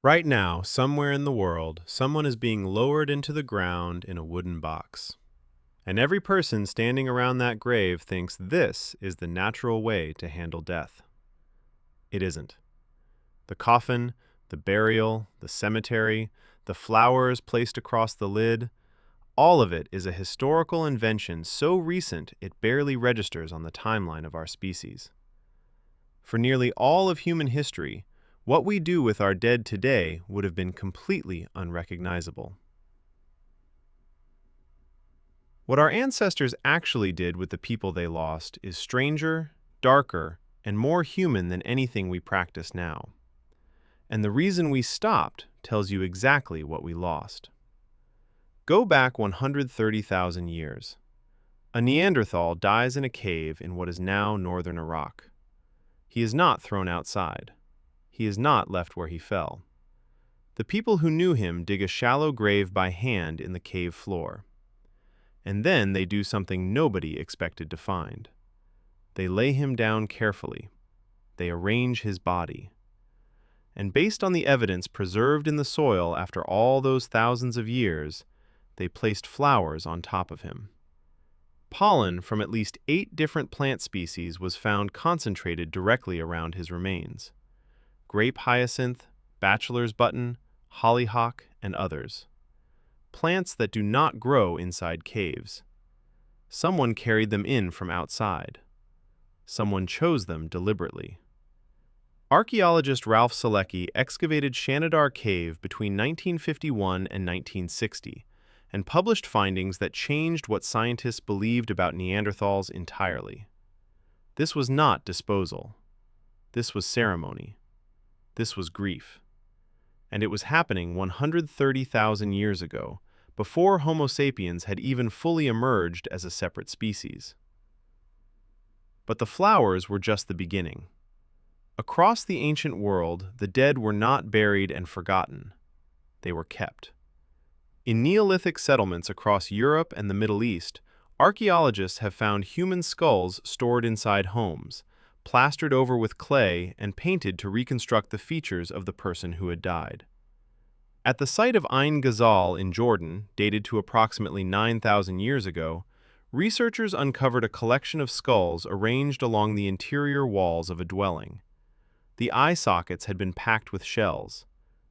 Right now, somewhere in the world, someone is being lowered into the ground in a wooden box. And every person standing around that grave thinks this is the natural way to handle death. It isn't. The coffin, the burial, the cemetery, the flowers placed across the lid, all of it is a historical invention so recent it barely registers on the timeline of our species. For nearly all of human history, what we do with our dead today would have been completely unrecognizable. What our ancestors actually did with the people they lost is stranger, darker, and more human than anything we practice now. And the reason we stopped tells you exactly what we lost. Go back 130,000 years. A Neanderthal dies in a cave in what is now northern Iraq. He is not thrown outside. He is not left where he fell. The people who knew him dig a shallow grave by hand in the cave floor. And then they do something nobody expected to find. They lay him down carefully. They arrange his body. And based on the evidence preserved in the soil after all those thousands of years, they placed flowers on top of him. Pollen from at least 8 different plant species was found concentrated directly around his remains. Grape hyacinth, bachelor's button, hollyhock, and others. Plants that do not grow inside caves. Someone carried them in from outside. Someone chose them deliberately. Archaeologist Ralph Selecki excavated Shanidar Cave between 1951 and 1960 and published findings that changed what scientists believed about Neanderthals entirely. This was not disposal. This was ceremony. This was grief. And it was happening 130,000 years ago, before Homo sapiens had even fully emerged as a separate species. But the flowers were just the beginning. Across the ancient world, the dead were not buried and forgotten. They were kept. In Neolithic settlements across Europe and the Middle East, archaeologists have found human skulls stored inside homes, plastered over with clay and painted to reconstruct the features of the person who had died. At the site of Ain Ghazal in Jordan, dated to approximately 9,000 years ago, researchers uncovered a collection of skulls arranged along the interior walls of a dwelling. The eye sockets had been packed with shells.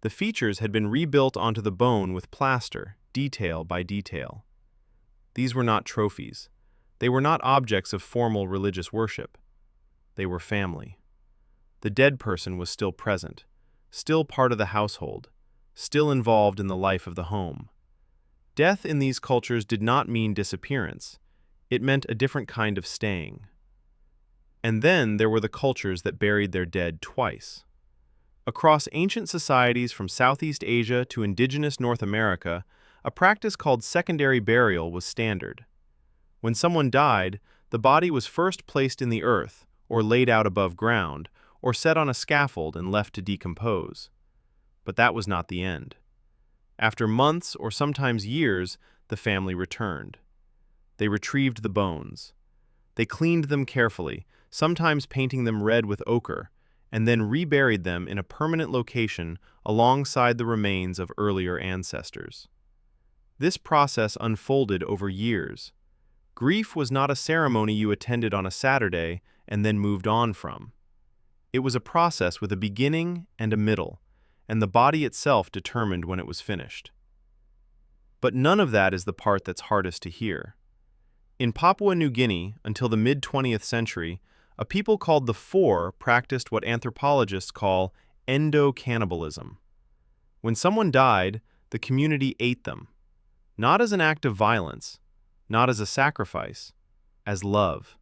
The features had been rebuilt onto the bone with plaster, detail by detail. These were not trophies. They were not objects of formal religious worship. They were family. The dead person was still present, still part of the household, still involved in the life of the home. Death in these cultures did not mean disappearance. It meant a different kind of staying. And then there were the cultures that buried their dead twice. Across ancient societies from Southeast Asia to indigenous North America, a practice called secondary burial was standard. When someone died, the body was first placed in the earth, or laid out above ground, or set on a scaffold and left to decompose. But that was not the end. After months or sometimes years, the family returned. They retrieved the bones. They cleaned them carefully, sometimes painting them red with ochre, and then reburied them in a permanent location alongside the remains of earlier ancestors. This process unfolded over years. Grief was not a ceremony you attended on a Saturday and then moved on from. It was a process with a beginning and a middle, and the body itself determined when it was finished. But none of that is the part that's hardest to hear. In Papua New Guinea, until the mid-20th century, a people called the Four practiced what anthropologists call endo-cannibalism. When someone died, the community ate them, not as an act of violence, not as a sacrifice, as love.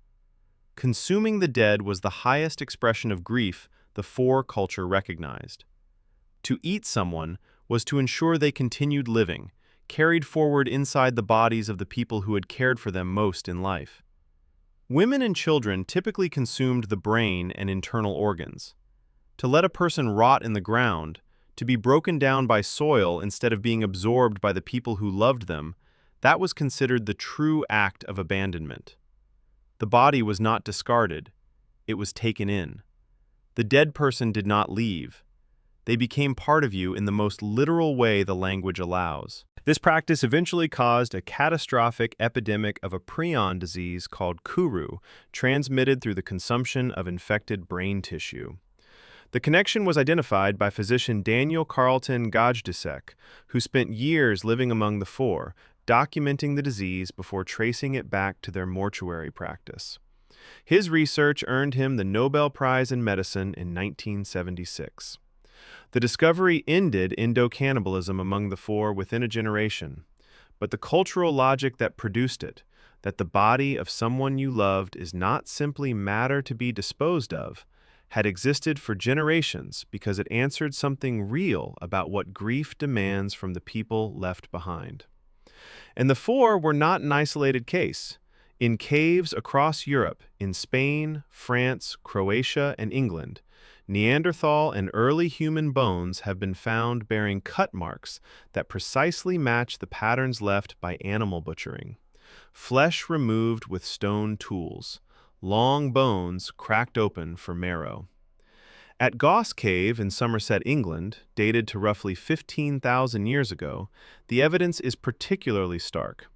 Consuming the dead was the highest expression of grief the Four culture recognized. To eat someone was to ensure they continued living, carried forward inside the bodies of the people who had cared for them most in life. Women and children typically consumed the brain and internal organs. To let a person rot in the ground, to be broken down by soil instead of being absorbed by the people who loved them, that was considered the true act of abandonment. The body was not discarded, it was taken in. The dead person did not leave. They became part of you in the most literal way the language allows. This practice eventually caused a catastrophic epidemic of a prion disease called kuru, transmitted through the consumption of infected brain tissue. The connection was identified by physician Daniel Carlton Gajdusek, who spent years living among the Four, documenting the disease before tracing it back to their mortuary practice. His research earned him the Nobel Prize in Medicine in 1976. The discovery ended endocannibalism among the Four within a generation, but the cultural logic that produced it, that the body of someone you loved is not simply matter to be disposed of, had existed for generations because it answered something real about what grief demands from the people left behind. And the Four were not an isolated case. In caves across Europe, in Spain, France, Croatia, and England, Neanderthal and early human bones have been found bearing cut marks that precisely match the patterns left by animal butchering. Flesh removed with stone tools, long bones cracked open for marrow. At Goss Cave in Somerset, England, dated to roughly 15,000 years ago, the evidence is particularly stark.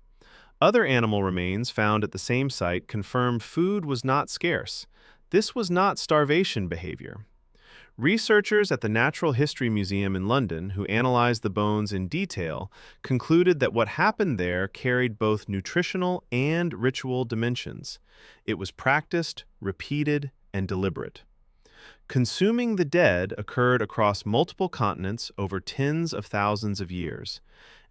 Other animal remains found at the same site confirm food was not scarce. This was not starvation behavior. Researchers at the Natural History Museum in London, who analyzed the bones in detail, concluded that what happened there carried both nutritional and ritual dimensions. It was practiced, repeated, and deliberate. Consuming the dead occurred across multiple continents over tens of thousands of years,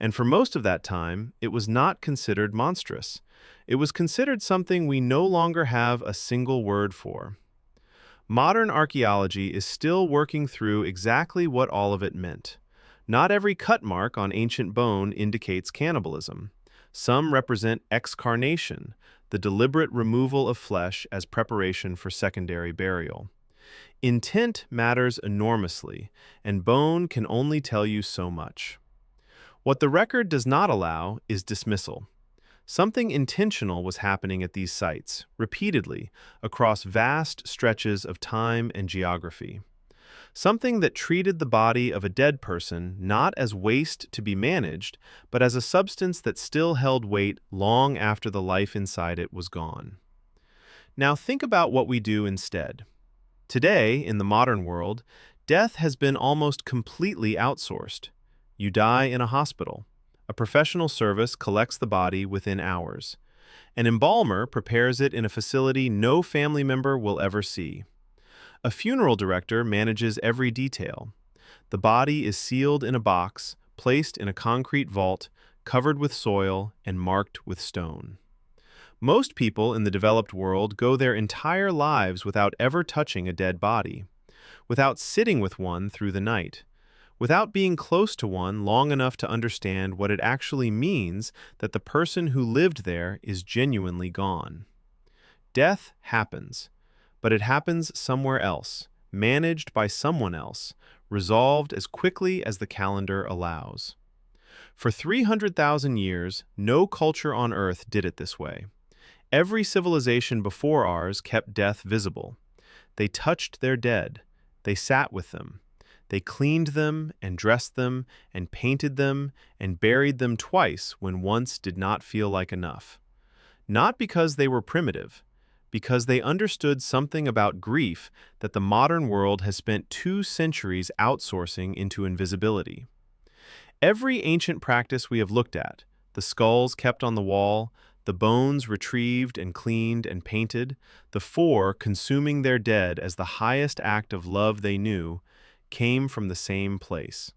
and for most of that time, it was not considered monstrous. It was considered something we no longer have a single word for. Modern archaeology is still working through exactly what all of it meant. Not every cut mark on ancient bone indicates cannibalism. Some represent excarnation, the deliberate removal of flesh as preparation for secondary burial. Intent matters enormously, and bone can only tell you so much. What the record does not allow is dismissal. Something intentional was happening at these sites, repeatedly, across vast stretches of time and geography. Something that treated the body of a dead person not as waste to be managed, but as a substance that still held weight long after the life inside it was gone. Now think about what we do instead. Today, in the modern world, death has been almost completely outsourced. You die in a hospital. A professional service collects the body within hours. An embalmer prepares it in a facility no family member will ever see. A funeral director manages every detail. The body is sealed in a box, placed in a concrete vault, covered with soil, and marked with stone. Most people in the developed world go their entire lives without ever touching a dead body, without sitting with one through the night, without being close to one long enough to understand what it actually means that the person who lived there is genuinely gone. Death happens, but it happens somewhere else, managed by someone else, resolved as quickly as the calendar allows. For 300,000 years, no culture on Earth did it this way. Every civilization before ours kept death visible. They touched their dead. They sat with them. They cleaned them and dressed them and painted them and buried them twice when once did not feel like enough. Not because they were primitive, because they understood something about grief that the modern world has spent 2 centuries outsourcing into invisibility. Every ancient practice we have looked at, the skulls kept on the wall, the bones retrieved and cleaned and painted, the Four consuming their dead as the highest act of love they knew, came from the same place.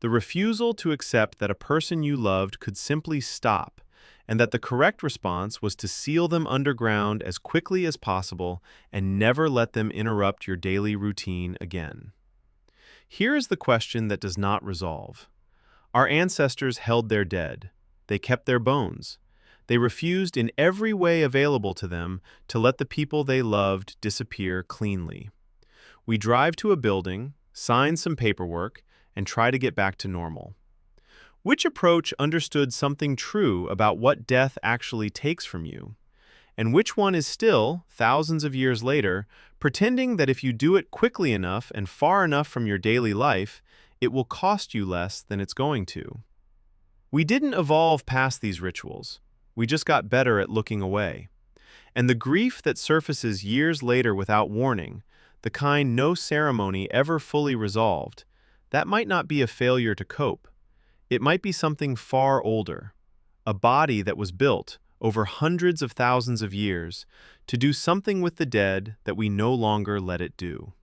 The refusal to accept that a person you loved could simply stop, and that the correct response was to seal them underground as quickly as possible and never let them interrupt your daily routine again. Here is the question that does not resolve. Our ancestors held their dead. They kept their bones. They refused in every way available to them to let the people they loved disappear cleanly. We drive to a building, sign some paperwork, and try to get back to normal. Which approach understood something true about what death actually takes from you? and which one is still, thousands of years later, pretending that if you do it quickly enough and far enough from your daily life, it will cost you less than it's going to. We didn't evolve past these rituals. We just got better at looking away. And the grief that surfaces years later without warning, the kind no ceremony ever fully resolved, that might not be a failure to cope. It might be something far older, a body that was built over hundreds of thousands of years to do something with the dead that we no longer let it do.